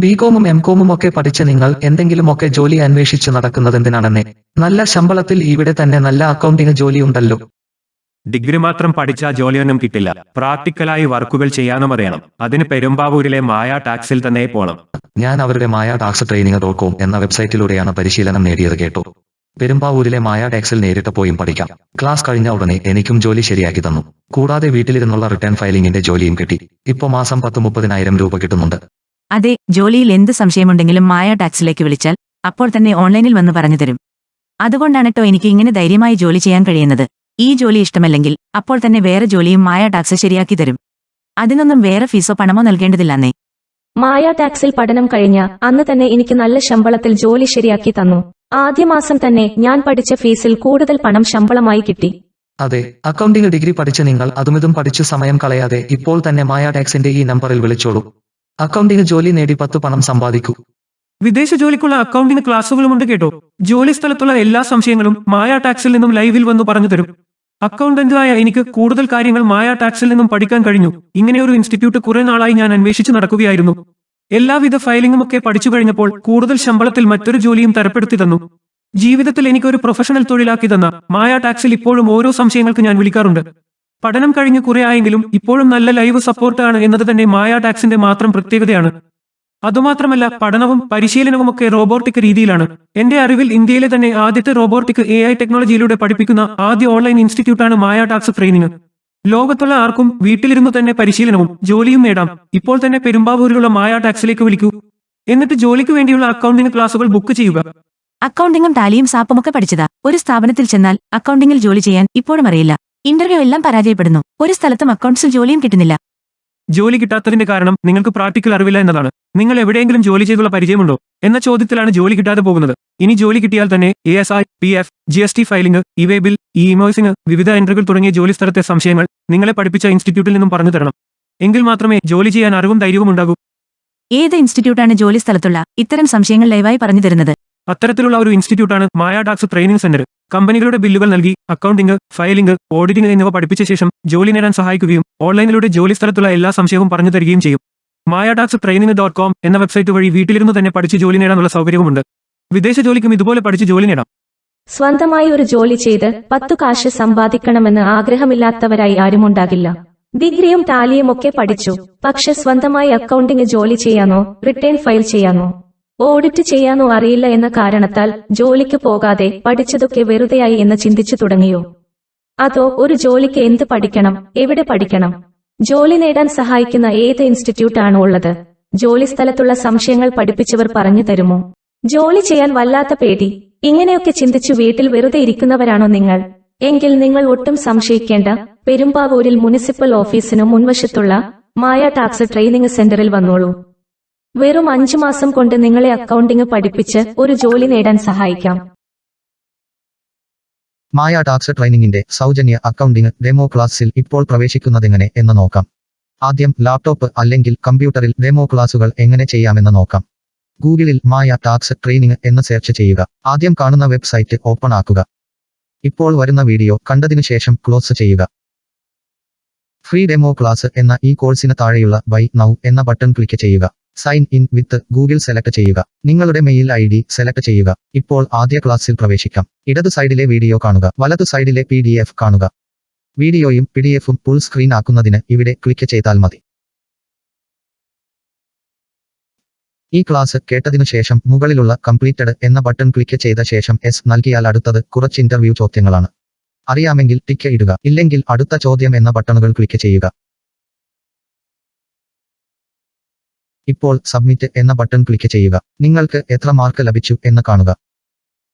ബികോമും എംകോമും ഒക്കെ പഠിച്ച നിങ്ങൾ എന്തെങ്കിലുമൊക്കെ ജോലി അന്വേഷിച്ചു നടക്കുന്നതെന്തിനാണെന്നേ? നല്ല ശമ്പളത്തിൽ ഇവിടെ തന്നെ നല്ല അക്കൗണ്ടിംഗ് ജോലിയുണ്ടല്ലോ. ഡിഗ്രി മാത്രം പഠിച്ചാൽ ജോലിയൊന്നും കിട്ടില്ല. പ്രാക്ടിക്കലായി വർക്കുകൾ ചെയ്യാനും അറിയണം. അതിന് പെരുമ്പാവൂരിലെ മായ ടാക്സിൽ തന്നെ പോണം. ഞാൻ അവരുടെ മായ ടാക്സ് ട്രെയിനിങ്.com എന്ന വെബ്സൈറ്റിലൂടെയാണ് പരിശീലനം നേടിയത് കേട്ടോ. പെരുമ്പാവൂരിലെ മായ ടാക്സിൽ നേരിട്ട് പോയും പഠിക്കാം. ക്ലാസ് കഴിഞ്ഞ ഉടനെ എനിക്കും ജോലി ശരിയാക്കി തന്നു. കൂടാതെ വീട്ടിലിരുന്നുള്ള റിട്ടേൺ ഫയലിംഗിന്റെ ജോലിയും കിട്ടി. ഇപ്പോ മാസം 10-30,000 രൂപ കിട്ടുന്നുണ്ട്. അതെ, ജോലിയിൽ എന്ത് സംശയമുണ്ടെങ്കിലും മായ ടാക്സിലേക്ക് വിളിച്ചാൽ അപ്പോൾ തന്നെ ഓൺലൈനിൽ വന്ന് പറഞ്ഞു തരും. അതുകൊണ്ടാണ് എനിക്ക് ഇങ്ങനെ ധൈര്യമായി ജോലി ചെയ്യാൻ കഴിയുന്നത്. ഈ ജോലി ഇഷ്ടമല്ലെങ്കിൽ അപ്പോൾ തന്നെ വേറെ ജോലിയും മായ ടാക്സ് ശരിയാക്കി തരും. അതിനൊന്നും വേറെ ഫീസോ പണമോ നൽകേണ്ടതില്ലെന്നേ. മായ ടാക്സിൽ പഠനം കഴിഞ്ഞ അന്ന് തന്നെ എനിക്ക് നല്ല ശമ്പളത്തിൽ ജോലി ശരിയാക്കി തന്നു. ആദ്യ മാസം തന്നെ ഞാൻ പഠിച്ച ഫീസിൽ കൂടുതൽ പണം ശമ്പളമായി കിട്ടി. അതെ, അക്കൗണ്ടിംഗ് ഡിഗ്രി പഠിച്ച നിങ്ങൾ അതുമിതും പഠിച്ചു സമയം കളയാതെ ഇപ്പോൾ തന്നെ മായ ടാക്സിന്റെ ഈ നമ്പറിൽ വിളിച്ചോളൂ. അക്കൗണ്ടിംഗ് ജോലി നേടി 10 പണം സമ്പാദിക്കൂ. വിദേശ ജോലിക്കുള്ള അക്കൗണ്ടിംഗ് ക്ലാസുകളുമുണ്ട് കേട്ടോ. ജോലി സ്ഥലത്തുള്ള എല്ലാ സംശയങ്ങളും മായ ടാക്സിൽ നിന്നും ലൈവിൽ വന്നു പറഞ്ഞു തരും. അക്കൗണ്ടന്റായ എനിക്ക് കൂടുതൽ കാര്യങ്ങൾ മായ ടാക്സിൽ നിന്നും പഠിക്കാൻ കഴിഞ്ഞു. ഇങ്ങനെയൊരു ഇൻസ്റ്റിറ്റ്യൂട്ട് കുറെ നാളായി ഞാൻ അന്വേഷിച്ചു നടക്കുകയായിരുന്നു. എല്ലാവിധ ഫയലിംഗും ഒക്കെ പഠിച്ചു കഴിഞ്ഞപ്പോൾ കൂടുതൽ ശമ്പളത്തിൽ മറ്റൊരു ജോലിയും തരപ്പെടുത്തി തന്നു. ജീവിതത്തിൽ എനിക്കൊരു പ്രൊഫഷണൽ തൊഴിലാക്കി തന്ന മായ ടാക്സിൽ ഇപ്പോഴും ഓരോ സംശയങ്ങൾക്ക് ഞാൻ വിളിക്കാറുണ്ട്. പഠനം കഴിഞ്ഞ് കുറെ ആയെങ്കിലും ഇപ്പോഴും നല്ല ലൈവ് സപ്പോർട്ടാണ് എന്നത് തന്നെ മായ ടാക്സിന്റെ മാത്രം പ്രത്യേകതയാണ്. അതുമാത്രമല്ല, പഠനവും പരിശീലനവുമൊക്കെ റോബോട്ടിക് രീതിയിലാണ്. എന്റെ അറിവിൽ ഇന്ത്യയിലെ തന്നെ ആദ്യത്തെ റോബോട്ടിക് AI ടെക്നോളജിയിലൂടെ പഠിപ്പിക്കുന്ന ആദ്യ ഓൺലൈൻ ഇൻസ്റ്റിറ്റ്യൂട്ടാണ് മായ ടാക്സ് ട്രെയിനിങ്. ലോകത്തുള്ള ആർക്കും വീട്ടിലിരുന്നു തന്നെ പരിശീലനവും ജോലിയും നേടാം. ഇപ്പോൾ തന്നെ പെരുമ്പാവൂരിലുള്ള മായ ടാക്സിലേക്ക് വിളിക്കൂ. എന്നിട്ട് ജോലിക്ക് വേണ്ടിയുള്ള അക്കൗണ്ടിംഗ് ക്ലാസുകൾ ബുക്ക് ചെയ്യുക. അക്കൗണ്ടിങ്ങും ടാലിയും സാപ്പുമൊക്കെ പഠിച്ചതാ. ഒരു സ്ഥാപനത്തിൽ ചെന്നാൽ അക്കൗണ്ടിങ്ങിൽ ജോലി ചെയ്യാൻ ഇപ്പോഴും അറിയില്ല. ഇന്റർവ്യൂ എല്ലാം പരാജയപ്പെടുന്നു. ഒരു സ്ഥലത്തും അക്കൗണ്ട്സിൽ ജോലിയും കിട്ടുന്നില്ല. ജോലി കിട്ടാത്തതിന്റെ കാരണം നിങ്ങൾക്ക് പ്രാക്ടിക്കൽ അറിവില്ല എന്നതാണ്. നിങ്ങൾ എവിടെയെങ്കിലും ജോലി ചെയ്തുള്ള പരിചയമുണ്ടോ എന്ന ചോദ്യത്തിലാണ് ജോലി കിട്ടാതെ പോകുന്നത്. ഇനി ജോലി കിട്ടിയാൽ തന്നെ ASI, PF, GST filing, e way bill, invoicing, വിവിധ എൻട്രികൾ തുടങ്ങിയ ജോലി സ്ഥലത്തെ സംശയങ്ങൾ നിങ്ങളെ പഠിപ്പിച്ച ഇൻസ്റ്റിറ്റ്യൂട്ടിൽ നിന്നും പറഞ്ഞു തരണം. എങ്കിൽ മാത്രമേ ജോലി ചെയ്യാൻ അറിവും ധൈര്യവും ഉണ്ടാകൂ. ഏത് ഇൻസ്റ്റിറ്റ്യൂട്ടാണ് ജോലി സ്ഥലത്തുള്ള ഇത്തരം സംശയങ്ങൾ ലൈവായി പറഞ്ഞു തരുന്നത്? അത്തരത്തിലുള്ള ഒരു ഇൻസ്റ്റിറ്റ്യൂട്ടാണ് മായ ടാക്സ് ട്രെയിനിങ് സെന്റർ. കമ്പനികളുടെ ബില്ലുകൾ നൽകി അക്കൗണ്ടിംഗ്, ഫയലിംഗ്, ഓഡിറ്റിംഗ് എന്നിവ പഠിപ്പിച്ച ശേഷം ജോലി നേടാൻ സഹായിക്കുകയും ഓൺലൈനിലൂടെ ജോലി സ്ഥലത്തുള്ള എല്ലാ സംശയവും പറഞ്ഞു തരികയും ചെയ്യും. മായ ടാക്സ് ട്രെയിനിങ്.com എന്ന വെബ്സൈറ്റ് വഴി വീട്ടിലിരുന്നു തന്നെ പഠിച്ച് ജോലി നേടാനുള്ള സൗകര്യവുമുണ്ട്. വിദേശ ജോലിക്കും ഇതുപോലെ പഠിച്ച് ജോലി നേടാം. സ്വന്തമായി ഒരു ജോലി ചെയ്ത് 10 കാശ് സമ്പാദിക്കണമെന്ന് ആഗ്രഹമില്ലാത്തവരായി ആരുമുണ്ടാകില്ല. ഡിഗ്രിയും ടാലിയും ഒക്കെ പഠിച്ചു. പക്ഷെ സ്വന്തമായി അക്കൗണ്ടിംഗ് ജോലി ചെയ്യാനോ റിട്ടേൺ ഫയൽ ചെയ്യാനോ ഓഡിറ്റ് ചെയ്യാനോ അറിയില്ല എന്ന കാരണത്താൽ ജോലിക്ക് പോകാതെ പഠിച്ചതൊക്കെ വെറുതെയായി എന്ന് ചിന്തിച്ചു തുടങ്ങിയോ? അതോ ഒരു ജോലിക്ക് എന്ത് പഠിക്കണം, എവിടെ പഠിക്കണം? ജോലി നേടാൻ സഹായിക്കുന്ന ഏത് ഇൻസ്റ്റിറ്റ്യൂട്ടാണോ ഉള്ളത്? ജോലി സ്ഥലത്തുള്ള സംശയങ്ങൾ പഠിപ്പിച്ചവർ പറഞ്ഞു തരുമോ? ജോലി ചെയ്യാൻ വല്ലാത്ത പേടി. ഇങ്ങനെയൊക്കെ ചിന്തിച്ചു വീട്ടിൽ വെറുതെ ഇരിക്കുന്നവരാണോ നിങ്ങൾ? എങ്കിൽ നിങ്ങൾ ഒട്ടും സംശയിക്കേണ്ട. പെരുമ്പാവൂരിൽ മുനിസിപ്പൽ ഓഫീസിനു മുൻവശത്തുള്ള മായ ടാക്സ് ട്രെയിനിങ് സെന്ററിൽ വന്നോളൂ. വെറും 5 മാസം കൊണ്ട് നിങ്ങളെ അക്കൗണ്ടിംഗ് പഠിപ്പിച്ച് ഒരു ജോലി നേടാൻ സഹായിക്കാം. മായ ടാക്സ് ട്രെയിനിങ്ങിന്റെ സൗജന്യ അക്കൗണ്ടിംഗ് ഡെമോ ക്ലാസ്സിൽ ഇപ്പോൾ പ്രവേശിക്കുന്നതെങ്ങനെ എന്ന് നോക്കാം. ആദ്യം ലാപ്ടോപ്പ് അല്ലെങ്കിൽ കമ്പ്യൂട്ടറിൽ ഡെമോ ക്ലാസുകൾ എങ്ങനെ ചെയ്യാമെന്ന് നോക്കാം. ഗൂഗിളിൽ മായ ടാക്സ് ട്രെയിനിങ് എന്ന് സെർച്ച് ചെയ്യുക. ആദ്യം കാണുന്ന വെബ്സൈറ്റ് ഓപ്പൺ ആക്കുക. ഇപ്പോൾ വരുന്ന വീഡിയോ കണ്ടതിനു ശേഷം ക്ലോസ് ചെയ്യുക. ഫ്രീ ഡെമോ ക്ലാസ് എന്ന ഈ കോഴ്സിന് താഴെയുള്ള ബൈ നൗ എന്ന ബട്ടൺ ക്ലിക്ക് ചെയ്യുക. Sign in with Google select ചെയ്യുക. നിങ്ങളുടെ മെയിൽ ID സെലക്ട് ചെയ്യുക. ഇപ്പോൾ ആദ്യ ക്ലാസ്സിൽ പ്രവേശിക്കാം. ഇടതു സൈഡിലെ വീഡിയോ കാണുക. വലതു സൈഡിലെ PDF കാണുക. വീഡിയോയും PDFും ഫുൾ സ്ക്രീൻ ആക്കുന്നതിന് ഇവിടെ ക്ലിക്ക് ചെയ്താൽ മതി. ഈ ക്ലാസ് കേട്ടതിനു ശേഷം മുകളിലുള്ള കംപ്ലീറ്റഡ് എന്ന ബട്ടൺ ക്ലിക്ക് ചെയ്ത ശേഷം S നൽകിയാൽ അടുത്തത് കുറച്ച് ഇന്റർവ്യൂ ചോദ്യങ്ങളാണ്. അറിയാമെങ്കിൽ ടിക്ക് ഇടുക. ഇല്ലെങ്കിൽ അടുത്ത ചോദ്യം എന്ന ബട്ടണുകൾ ക്ലിക്ക് ചെയ്യുക. ഇപ്പോൾ സബ്മിറ്റ് എന്ന ബട്ടൺ ക്ലിക്ക് ചെയ്യുക. നിങ്ങൾക്ക് എത്ര മാർക്ക് ലഭിച്ചു എന്ന് കാണുക.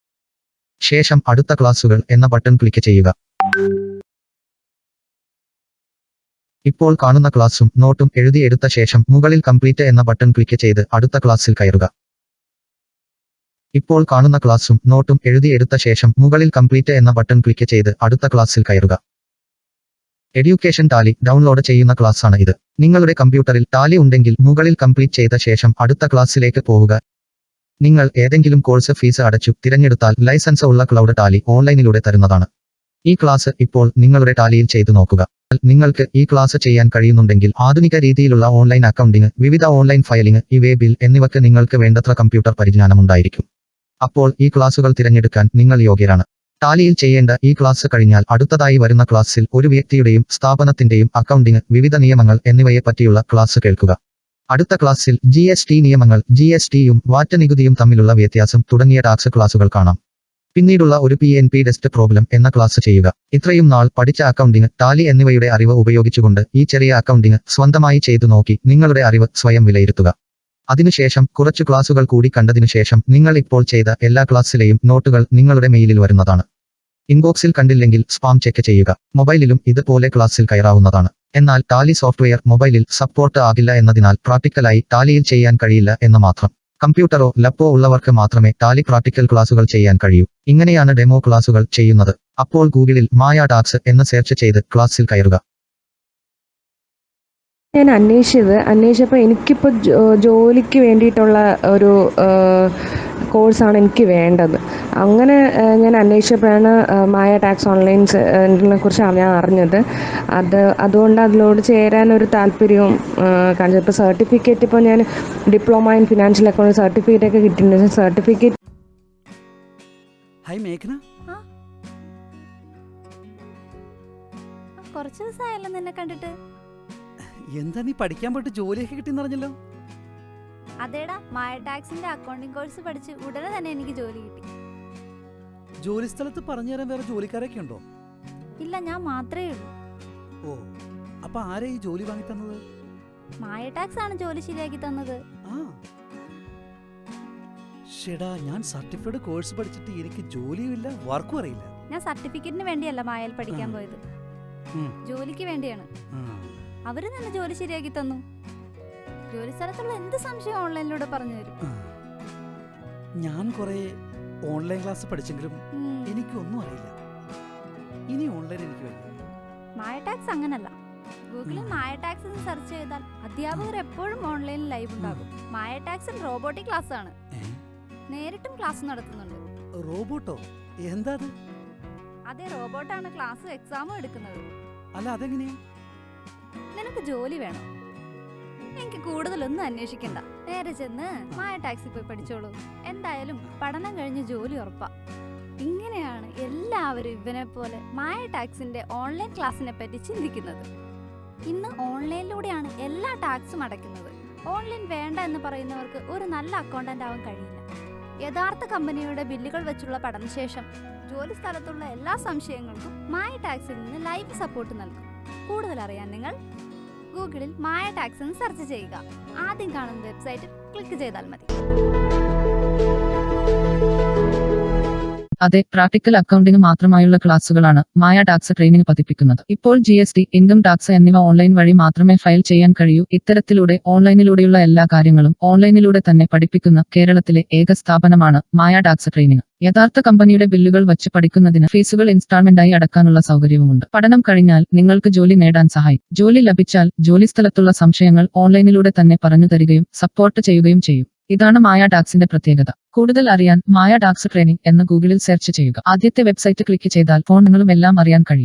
ശേഷം അടുത്ത ക്ലാസുകൾ എന്ന ബട്ടൺ ക്ലിക്ക് ചെയ്യുക. ഇപ്പോൾ കാണുന്ന ക്ലാസും നോട്ടും എഴുതിയെടുത്ത ശേഷം മുകളിൽ കംപ്ലീറ്റ് എന്ന ബട്ടൺ ക്ലിക്ക് ചെയ്ത് അടുത്ത ക്ലാസ്സിൽ കയറുക. ഇപ്പോൾ കാണുന്ന ക്ലാസും നോട്ടും എഴുതിയെടുത്ത ശേഷം മുകളിൽ കംപ്ലീറ്റ് എന്ന ബട്ടൺ ക്ലിക്ക് ചെയ്ത് അടുത്ത ക്ലാസ്സിൽ കയറുക. എഡ്യൂക്കേഷൻ ടാലി ഡൗൺലോഡ് ചെയ്യുന്ന ക്ലാസ്സാണ് ഇത്. നിങ്ങളുടെ കമ്പ്യൂട്ടറിൽ ടാലി ഉണ്ടെങ്കിൽ മുകളിൽ കംപ്ലീറ്റ് ചെയ്ത ശേഷം അടുത്ത ക്ലാസ്സിലേക്ക് പോവുക. നിങ്ങൾ ഏതെങ്കിലും കോഴ്സ് ഫീസ് അടച്ചു തിരഞ്ഞെടുത്താൽ ലൈസൻസ് ഉള്ള ക്ലൗഡ് ടാലി ഓൺലൈനിലൂടെ തരുന്നതാണ്. ഈ ക്ലാസ് ഇപ്പോൾ നിങ്ങളുടെ ടാലിയിൽ ചെയ്തു നോക്കുക. നിങ്ങൾക്ക് ഈ ക്ലാസ് ചെയ്യാൻ കഴിയുന്നുണ്ടെങ്കിൽ ആധുനിക രീതിയിലുള്ള ഓൺലൈൻ അക്കൗണ്ടിംഗ്, വിവിധ ഓൺലൈൻ ഫയലിംഗ്, ബിൽ എന്നിവയ്ക്ക് നിങ്ങൾക്ക് വേണ്ടത്ര കമ്പ്യൂട്ടർ പരിജ്ഞാനമുണ്ടായിരിക്കും. അപ്പോൾ ഈ ക്ലാസുകൾ തിരഞ്ഞെടുക്കാൻ നിങ്ങൾ യോഗ്യരാണ്. ടാലിയിൽ ചെയ്യേണ്ട ഈ ക്ലാസ് കഴിഞ്ഞാൽ അടുത്തതായി വരുന്ന ക്ലാസ്സിൽ ഒരു വ്യക്തിയുടെയും സ്ഥാപനത്തിന്റെയും അക്കൗണ്ടിംഗ്, വിവിധ നിയമങ്ങൾ എന്നിവയെ പറ്റിയുള്ള ക്ലാസ് കേൾക്കുക. അടുത്ത ക്ലാസ്സിൽ GST നിയമങ്ങൾ, GSTയും വാറ്റ് നികുതിയും തമ്മിലുള്ള വ്യത്യാസം തുടങ്ങിയ ടാക്സ് ക്ലാസുകൾ കാണാം. പിന്നീടുള്ള ഒരു PNP ടെസ്റ്റ് പ്രോബ്ലം എന്ന ക്ലാസ് ചെയ്യുക. ഇത്രയും നാൾ പഠിച്ച അക്കൗണ്ടിംഗ്, ടാലി എന്നിവയുടെ അറിവ് ഉപയോഗിച്ചുകൊണ്ട് ഈ ചെറിയ അക്കൗണ്ടിംഗ് സ്വന്തമായി ചെയ്തു നോക്കി നിങ്ങളുടെ അറിവ് സ്വയം വിലയിരുത്തുക. അതിനുശേഷം കുറച്ചു ക്ലാസുകൾ കൂടി കണ്ടതിനു ശേഷം നിങ്ങൾ ഇപ്പോൾ ചെയ്ത എല്ലാ ക്ലാസ്സിലെയും നോട്ടുകൾ നിങ്ങളുടെ മെയിലിൽ വരുന്നതാണ്. ഇൻബോക്സിൽ കണ്ടില്ലെങ്കിൽ സ്പാം ചെക്ക് ചെയ്യുക. മൊബൈലിലും ഇതുപോലെ ക്ലാസ്സിൽ കയറാവുന്നതാണ്. എന്നാൽ ടാലി സോഫ്റ്റ്വെയർ മൊബൈലിൽ സപ്പോർട്ട് ആകില്ല എന്നതിനാൽ പ്രാക്ടിക്കലായി ടാലിയിൽ ചെയ്യാൻ കഴിയില്ല എന്ന് മാത്രം. കമ്പ്യൂട്ടറോ ലാപ്പോ ഉള്ളവർക്ക് മാത്രമേ ടാലി പ്രാക്ടിക്കൽ ക്ലാസുകൾ ചെയ്യാൻ കഴിയൂ. ഇങ്ങനെയാണ് ഡെമോ ക്ലാസുകൾ ചെയ്യുന്നത്. അപ്പോൾ ഗൂഗിളിൽ മായ ടാക്സ് എന്ന് സെർച്ച് ചെയ്ത് ക്ലാസ്സിൽ കയറുക. ഞാൻ അന്വേഷിച്ചപ്പോൾ എനിക്കിപ്പോൾ ജോലിക്ക് വേണ്ടിയിട്ടുള്ള ഒരു കോഴ്സാണ് എനിക്ക് വേണ്ടത്. അങ്ങനെ ഞാൻ അന്വേഷിച്ചപ്പോഴാണ് മായ ടാക്സ് ഓൺലൈനെ കുറിച്ച് ഞാൻ അറിഞ്ഞത്. അതുകൊണ്ട് അതിലോട് ചേരാനൊരു താല്പര്യവും കാണിച്ചത്. ഇപ്പോൾ സർട്ടിഫിക്കറ്റ്, ഇപ്പോൾ ഞാൻ diploma in financial account certificate ഒക്കെ കിട്ടിയിട്ടുണ്ട്. സർട്ടിഫിക്കറ്റ്. ഹായ് മേഘന, കുറച്ച് ദിവസമായല്ലോ നിന്നെ കണ്ടിട്ട്. എന്താ നീ പഠിക്കാൻ പോയിട്ട് ജോലിയൊക്കെ കിട്ടിയെന്ന് പറഞ്ഞല്ലോ? അതേടാ, മായ ടാക്സിന്റെ അക്കൗണ്ടിംഗ് കോഴ്സ് പഠിച്ച് ഉടനെ തന്നെ എനിക്ക് ജോലി കിട്ടി. ജോലി സ്ഥലത്ത് പറഞ്ഞു തരാൻ വേറെ ജോലിക്കാരൊക്കെ ഉണ്ടോ? ഇല്ല, ഞാൻ മാത്രമേ ഉള്ളൂ. ഓ, അപ്പൊ ആരാ ഈ ജോലി വാങ്ങി തന്നത്? മായ ടാക്സ് ആണ് ജോലി ശരിയാക്കി തന്നത്. ആ ഷെടാ, ഞാൻ സർട്ടിഫൈഡ് കോഴ്സ് പഠിച്ചിട്ട് എനിക്ക് ജോലിയുമില്ല, വർക്കും അറിയില്ല. ഞാൻ സർട്ടിഫിക്കറ്റിന് വേണ്ടിയല്ല മായയിൽ പഠിക്കാൻ പോയത്, ജോലിക്ക് വേണ്ടിയാണ്. അവര് തന്നെ ജോലി ശരിയാക്കി തന്നു. ജോലി സ്ഥലത്തുള്ള എന്ത് സംശയം ഓൺലൈനിലൂടെ പറഞ്ഞു തരും. ഞാൻ കുറെ ഓൺലൈൻ ക്ലാസ് പഠിച്ചെങ്കിലും എനിക്കൊന്നും അറിയില്ല. ഇനി ഓൺലൈൻ എനിക്ക് വേണ്ട. മായ ടാക്സ് അങ്ങനല്ല. ഗൂഗിളിൽ മായ ടാക്സ് എന്ന് സെർച്ച് ചെയ്താൽ അധ്യാപകർ എപ്പോഴും ഓൺലൈനിൽ ലൈവ് ഉണ്ടാകും. മായ ടാക്സിൽ റോബോട്ടിക് ക്ലാസ് ആണ്. നേരിട്ടും ക്ലാസ് നടത്തുന്നുണ്ട്. റോബോട്ടോ? എന്താ അത്? അതെ, റോബോട്ടാണ് ക്ലാസ് എക്സാമും എടുക്കുന്നത്. അല്ല, അതെങ്ങനെയാ? നിനക്ക് ജോലി വേണം? എനിക്ക് കൂടുതലൊന്നും അന്വേഷിക്കണ്ട, നേരെ ചെന്ന് മായ ടാക്സിൽ പോയി പഠിച്ചോളൂ. എന്തായാലും പഠനം കഴിഞ്ഞ് ജോലി ഉറപ്പാ. ഇങ്ങനെയാണ് എല്ലാവരും ഇവനെ പോലെ മായ ടാക്സിന്റെ ഓൺലൈൻ ക്ലാസ്സിനെ പറ്റി ചിന്തിക്കുന്നത്. ഇന്ന് ഓൺലൈനിലൂടെയാണ് എല്ലാ ടാക്സും അടയ്ക്കുന്നത്. ഓൺലൈൻ വേണ്ട എന്ന് പറയുന്നവർക്ക് ഒരു നല്ല അക്കൗണ്ടന്റ് ആവാൻ കഴിയില്ല. യഥാർത്ഥ കമ്പനിയുടെ ബില്ലുകൾ വെച്ചുള്ള പഠനശേഷം ജോലി സ്ഥലത്തുള്ള എല്ലാ സംശയങ്ങൾക്കും മായ ടാക്സിൽ നിന്ന് ലൈവ് സപ്പോർട്ട് നൽകും. കൂടുതൽ അറിയാൻ നിങ്ങൾ ഗൂഗിളിൽ മായ ടാക്സ് എന്ന് സെർച്ച് ചെയ്യുക. ആദ്യം കാണുന്ന വെബ്സൈറ്റിൽ ക്ലിക്ക് ചെയ്താൽ മതി. അതെ, പ്രാക്ടിക്കൽ അക്കൗണ്ടിംഗ് മാത്രമായുള്ള ക്ലാസുകളാണ് മായ ടാക്സ് ട്രെയിനിങ് പതിപ്പിക്കുന്നത്. ഇപ്പോൾ GST, ഇൻകം ടാക്സ് എന്നിവ ഓൺലൈൻ വഴി മാത്രമേ ഫയൽ ചെയ്യാൻ കഴിയൂ. ഇത്തരത്തിലൂടെ ഓൺലൈനിലൂടെയുള്ള എല്ലാ കാര്യങ്ങളും ഓൺലൈനിലൂടെ തന്നെ പഠിപ്പിക്കുന്ന കേരളത്തിലെ ഏക സ്ഥാപനമാണ് മായ ടാക്സ് ട്രെയിനിങ്. യഥാർത്ഥ കമ്പനിയുടെ ബില്ലുകൾ വച്ച് പഠിക്കുന്നതിന് ഫീസുകൾ ഇൻസ്റ്റാൾമെന്റായി അടക്കാനുള്ള സൗകര്യവുമുണ്ട്. പഠനം കഴിഞ്ഞാൽ നിങ്ങൾക്ക് ജോലി നേടാൻ സഹായിക്കും. ജോലി ലഭിച്ചാൽ ജോലിസ്ഥലത്തുള്ള സംശയങ്ങൾ ഓൺലൈനിലൂടെ തന്നെ പറഞ്ഞു തരികയും സപ്പോർട്ട് ചെയ്യുകയും ചെയ്യും. ഇതാണ് മായ ടാക്സിന്റെ പ്രത്യേകത. കൂടുതൽ അറിയാൻ മായ ടാക്സ് ട്രെയിനിങ് എന്ന് ഗൂഗിളിൽ സെർച്ച് ചെയ്യുക. ആദ്യത്തെ വെബ്സൈറ്റ് ക്ലിക്ക് ചെയ്താൽ ഫോൺ നിങ്ങളും എല്ലാം അറിയാൻ കഴിയും.